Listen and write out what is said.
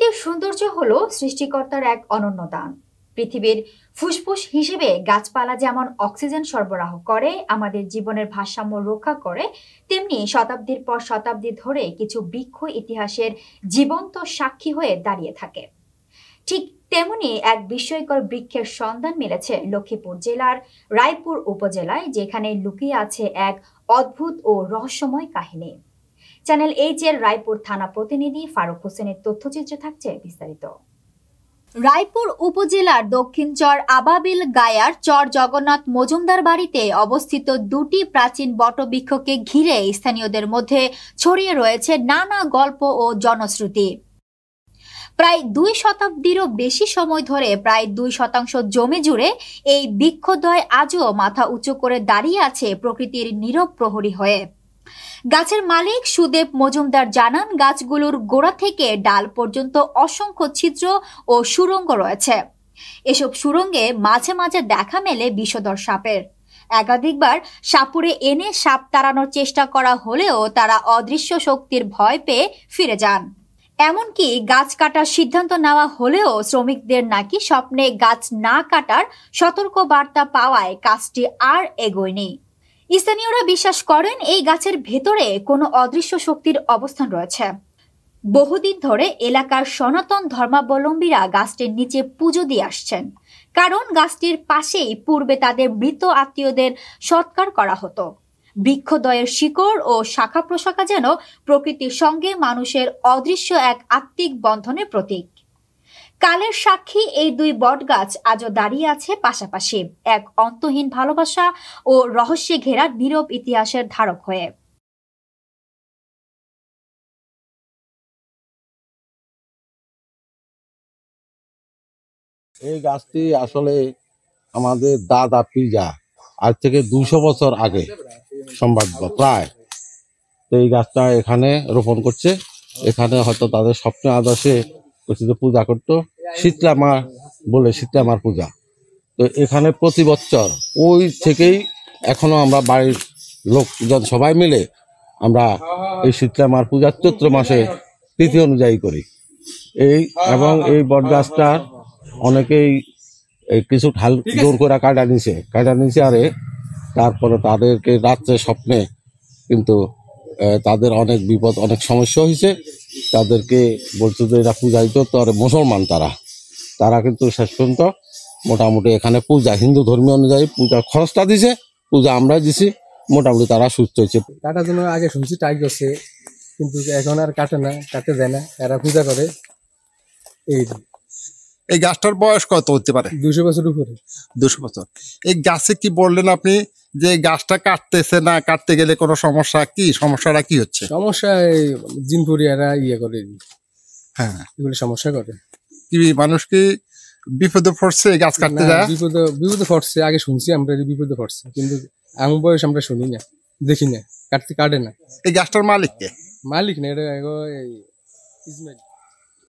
প্রকৃতির সৌন্দর্য হলো সৃষ্টিকর্তার এক অনন্য দান। পৃথিবীর ফুসফুস হিসেবে গাছপালা যেমন অক্সিজেন সরবরাহ করে, আমাদের জীবনের ভারসাম্য রক্ষা করে, তেমনি শতাব্দীর পর শতাব্দী ধরে কিছু বৃক্ষ ইতিহাসের জীবন্ত সাক্ষী হয়ে দাঁড়িয়ে থাকে। ঠিক তেমনি এক বিস্ময়কর বৃক্ষের সন্ধান মিলেছে লক্ষ্মীপুর জেলার রায়পুর উপজেলায়, যেখানে লুকিয়ে আছে এক অদ্ভুত ও রহস্যময় কাহিনী। চ্যানেল এইচ এর রায়পুর থানা প্রতিনিধি ফারুক হোসেনের তথ্যচিত্রে থাকছে বিস্তারিত। রায়পুর উপজেলার দক্ষিণ চর আবাবিল গায়ার চর জগন্নাথ মজুমদার বাড়িতে অবস্থিত দুটি প্রাচীন বটবৃক্ষকে ঘিরে স্থানীয়দের মধ্যে ছড়িয়ে রয়েছে নানা গল্প ও জনশ্রুতি। প্রায় 2 শতাব্দীরও বেশি সময় ধরে প্রায় 2% জমি জুড়ে এই বৃক্ষদ্বয় আজও মাথা উঁচু করে দাঁড়িয়ে আছে প্রকৃতির নীরব প্রহরী হয়ে। গাছের মালিক সুদেব মজুমদার জানান, গাছগুলোর গোড়া থেকে ডাল পর্যন্ত অসংখ্য ছিদ্র ও সুড়ঙ্গ রয়েছে। এসব সুড়ঙ্গে মাঝে মাঝে দেখা মেলে বিষধর সাপের। একাধিকবার সাপুড়ে এনে সাপ তাড়ানোর চেষ্টা করা হলেও তারা অদৃশ্য শক্তির ভয় পেয়ে ফিরে যান। এমনকি গাছ কাটার সিদ্ধান্ত নেওয়া হলেও শ্রমিকদের নাকি স্বপ্নে গাছ না কাটার সতর্ক বার্তা পাওয়ায় কাজটি আর এগোয়নি। স্থানীয়রা বিশ্বাস করেন এই গাছের ভেতরে কোনো অদৃশ্য শক্তির অবস্থান রয়েছে। বহুদিন ধরে এলাকার সনাতন ধর্মাবলম্বীরা গাছটির নিচে পুজো দিয়ে আসছেন, কারণ গাছটির পাশেই পূর্বে তাদের মৃত আত্মীয়দের সৎকার করা হতো। বৃক্ষদ্বয়ের শিকড় ও শাখা প্রশাখা যেন প্রকৃতির সঙ্গে মানুষের অদৃশ্য এক আত্মিক বন্ধনের প্রতীক। কালের সাক্ষী এই দুই বটগাছ আজও দাঁড়িয়ে আছে পাশাপাশি, এক অন্তহীন ভালোবাসা ও রহস্যে ঘেরা নীরব ইতিহাসের ধারক হয়ে। এই গাছটি আসলে আমাদের দাদা পিজা আজ থেকে 200 বছর আগে সম্ভাব্য প্রায়, তো এই গাছটা এখানে রোপণ করছে। এখানে হয়তো তাদের স্বপ্নে আদর্শে পূজা করতো, শীতলা মা বলে শীতলা মার পূজা। তো এখানে প্রতি বছর ওই থেকেই এখনো আমরা বাড়ির লোকজন সবাই মিলে আমরা এই শীতলা মার পূজা চৈত্র মাসে তিথি অনুযায়ী করি। এবং এই বটগাছটার অনেকেই কিছু ঢাল জোর করে কাটা নিছে আরে তারপরে তাদেরকে রাত্রে স্বপ্নে কিন্তু তাদের অনেক বিপদ, অনেক সমস্যা হয়েছে। তাদেরকে বলছে যে এরা পূজাইতো, তো আর মুসলমান তারা কিন্তু শেষ পর্যন্ত মোটামুটি এখানে পূজা হিন্দু ধর্মীয় অনুযায়ী পূজার খরচটা দিছে, পূজা আমরা দিছি, মোটামুটি তারা সুস্থ হয়েছে। কাটার জন্য আগে শুনছি টাইট করছে, কিন্তু এখন আর কাটে না, কাটতে দেয় না, এরা পূজা করে। এই গাছটার বয়স কত হতে পারে? 200 বছর উপরে। 200 বছর। এই গাছে কি বললেন আপনি যে গাছটা কাটতেছে না, কাটতে গেলে কোনো সমস্যা? কি সমস্যাটা কি হচ্ছে? সমস্যা জিনপুরি এরা করে, হ্যাঁ এগুলি সমস্যা করে। কি মানুষ কি বিপদে পড়ছে গাছ কাটতে যায়? বিপদে পড়ছে, আগে শুনছি আমরা বিপদে পড়ছে, কিন্তু এমন বয়স আমরা শুনি না, দেখি না, কাটে না। এই গাছটার মালিক কে? মালিক না, এটা ইসমাইল।